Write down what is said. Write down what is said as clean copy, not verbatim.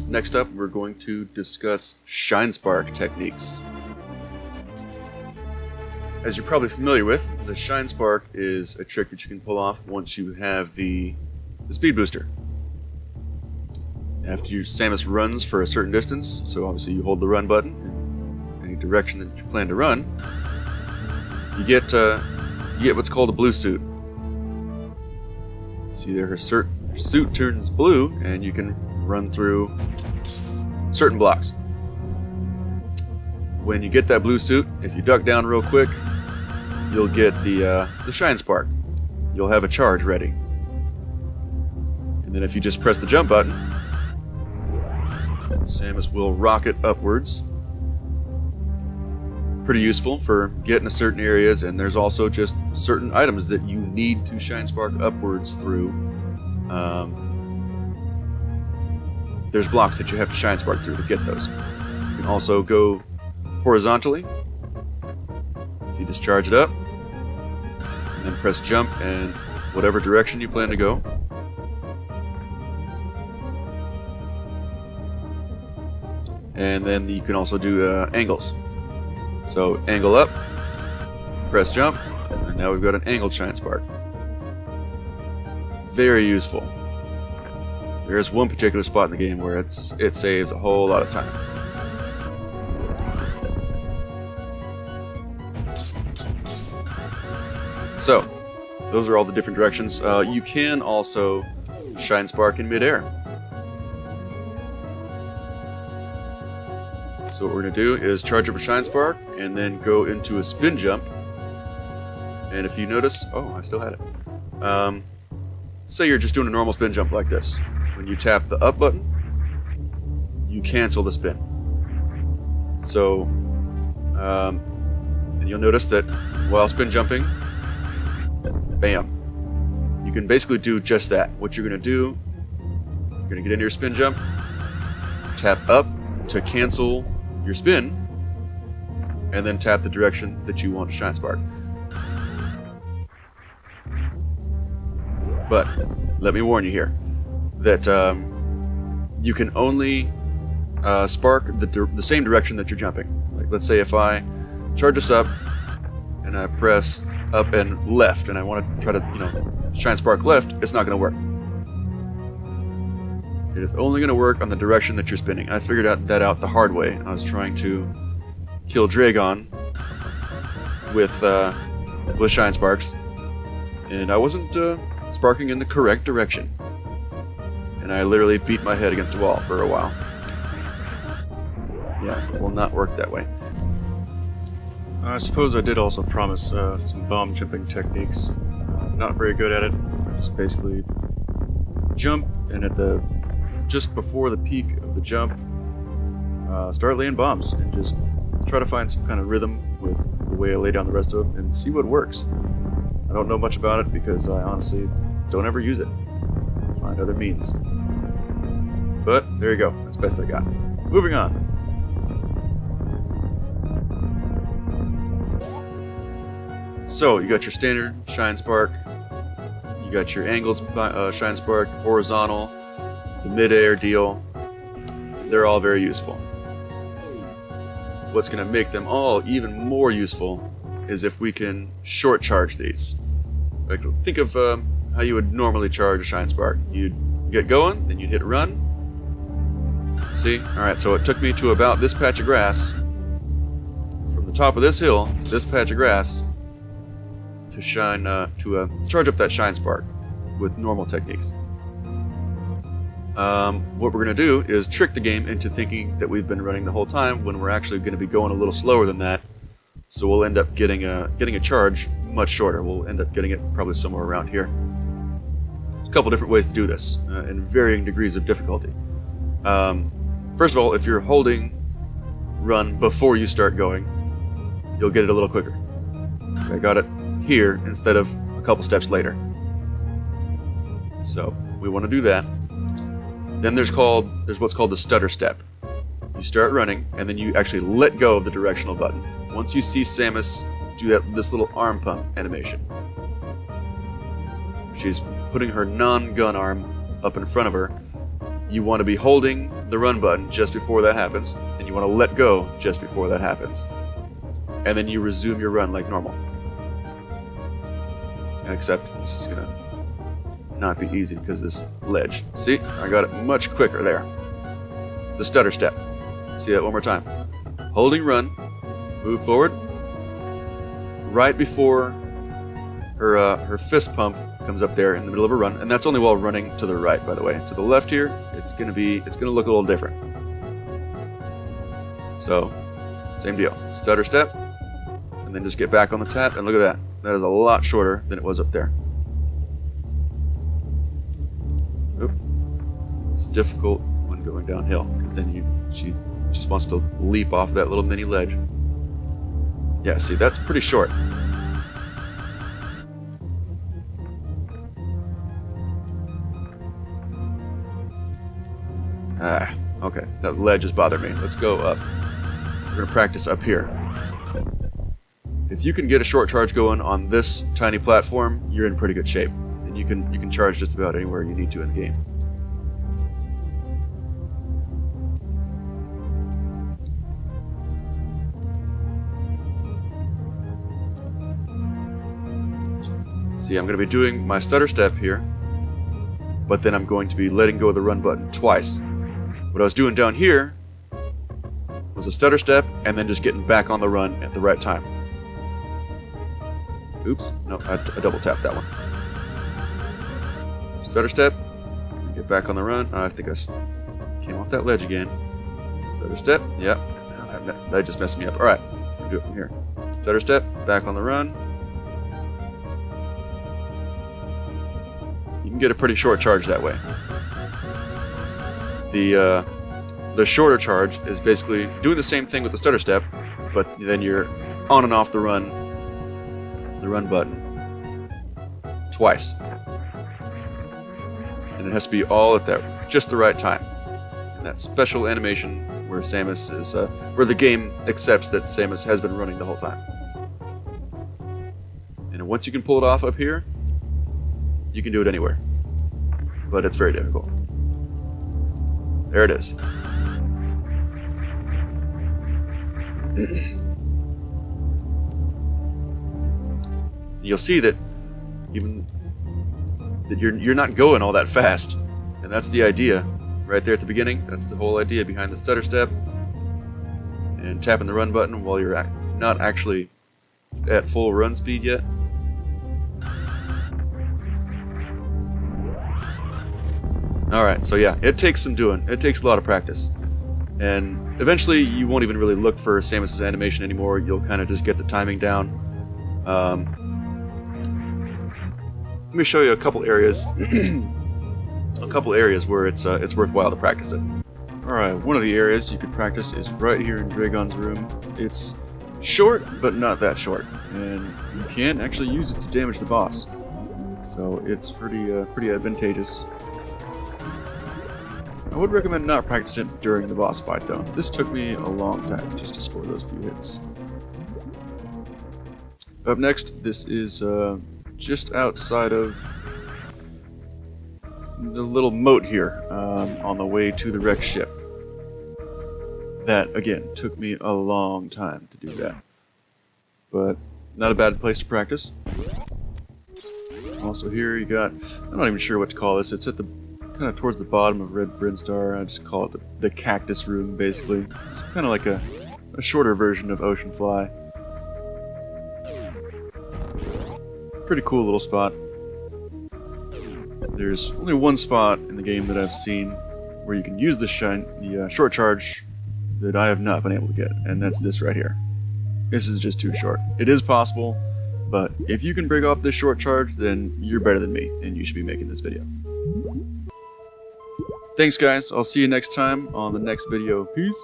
Next up, we're going to discuss shinespark techniques. As you're probably familiar with, the shinespark is a trick that you can pull off once you have the speed booster. After your Samus runs for a certain distance, so obviously you hold the run button in any direction that you plan to run, you get what's called a blue suit. See there, her suit turns blue, and you can run through certain blocks. When you get that blue suit, if you duck down real quick, you'll get the shinespark. You'll have a charge ready. And then if you just press the jump button, Samus will rocket upwards. Pretty useful for getting to certain areas, and there's also just certain items that you need to shinespark upwards through. There's blocks that you have to shinespark through to get those. You can also go horizontally. If you just charge it up, and then press jump and whatever direction you plan to go. And then you can also do angles. So angle up, press jump, and now we've got an angled shinespark. Very useful. There's one particular spot in the game where it saves a whole lot of time. So, those are all the different directions. You can also shinespark in midair. So what we're going to do is charge up a shinespark and then go into a spin jump. And if you notice, oh, I still had it. Say you're just doing a normal spin jump like this. When you tap the up button, you cancel the spin. So, and you'll notice that while spin jumping, bam, you can basically do just that. What you're going to do, you're going to get into your spin jump, tap up to cancel your spin, and then tap the direction that you want to shinespark. But let me warn you here that you can only spark the same direction that you're jumping. Like, let's say if I charge this up and I press up and left, and I want to try to shinespark left, it's not going to work. It is only going to work on the direction that you're spinning. I figured that out the hard way. I was trying to kill Dragon with shinesparks, and I wasn't sparking in the correct direction. And I literally beat my head against a wall for a while. Yeah, it will not work that way. I suppose I did also promise some bomb jumping techniques. Not very good at it. I just basically jump, and just before the peak of the jump, start laying bombs and just try to find some kind of rhythm with the way I lay down the rest of them and see what works. I don't know much about it because I honestly don't ever use it. Find other means. But there you go. That's the best I got. Moving on. So you got your standard shinespark. You got your angled shinespark, horizontal, the mid-air deal. They're all very useful. What's going to make them all even more useful is if we can short charge these. Like, think of how you would normally charge a shinespark. You'd get going, then you'd hit run. See? Alright, so it took me to about this patch of grass, from the top of this hill to this patch of grass, to charge up that shinespark with normal techniques. What we're going to do is trick the game into thinking that we've been running the whole time when we're actually going to be going a little slower than that. So we'll end up getting a charge much shorter. We'll end up getting it probably somewhere around here. There's a couple different ways to do this, in varying degrees of difficulty. First of all, if you're holding run before you start going, you'll get it a little quicker. I got it here instead of a couple steps later. So we want to do that. Then there's what's called the stutter step. You start running, and then you actually let go of the directional button. Once you see Samus do this little arm pump animation, she's putting her non-gun arm up in front of her, you want to be holding the run button just before that happens, and you want to let go just before that happens. And then you resume your run like normal. Except this is gonna not be easy because this ledge. See, I got it much quicker there. The stutter step. See that one more time. Holding run, move forward. Right before her fist pump comes up there in the middle of a run, and that's only while running to the right, by the way. To the left here, it's gonna look a little different. So, same deal. Stutter step, and then just get back on the tap, and look at that. That is a lot shorter than it was up there. Oop. It's difficult when going downhill, because then she just wants to leap off that little mini ledge. Yeah, see, that's pretty short. Ah, okay. That ledge is bothering me. Let's go up. We're going to practice up here. If you can get a short charge going on this tiny platform, you're in pretty good shape. And you can charge just about anywhere you need to in the game. See, I'm going to be doing my stutter step here, but then I'm going to be letting go of the run button twice. What I was doing down here was a stutter step and then just getting back on the run at the right time. Oops, no, I double tapped that one. Stutter step, get back on the run. I think I came off that ledge again. Stutter step, yep. That just messed me up. Alright, I'll do it from here. Stutter step, back on the run. You can get a pretty short charge that way. The shorter charge is basically doing the same thing with the stutter step, but then you're on and off the run button twice. And it has to be all at just the right time. And that special animation where Samus is, where the game accepts that Samus has been running the whole time. And once you can pull it off up here, you can do it anywhere. But it's very difficult. There it is. You'll see that you're not going all that fast, and that's the idea right there at the beginning. That's the whole idea behind the stutter step and tapping the run button while you're not actually at full run speed yet. Alright, so yeah, it takes some doing. It takes a lot of practice. And eventually you won't even really look for Samus's animation anymore. You'll kind of just get the timing down. Let me show you a couple areas where it's worthwhile to practice it. Alright, one of the areas you could practice is right here in Dragon's room. It's short, but not that short. And you can actually use it to damage the boss. So it's pretty advantageous. I would recommend not practicing it during the boss fight, though. This took me a long time just to score those few hits. Up next, this is just outside of the little moat here, on the way to the wrecked ship. That, again, took me a long time to do that. But not a bad place to practice. Also here you got, I'm not even sure what to call this, it's at the kind of towards the bottom of Red Brinstar. I just call it the cactus room, basically. It's kind of like a shorter version of Ocean Fly. Pretty cool little spot. There's only one spot in the game that I've seen where you can use the short charge that I have not been able to get, and that's this right here. This is just too short. It is possible, but if you can break off this short charge, then you're better than me, and you should be making this video. Thanks guys, I'll see you next time on the next video. Peace!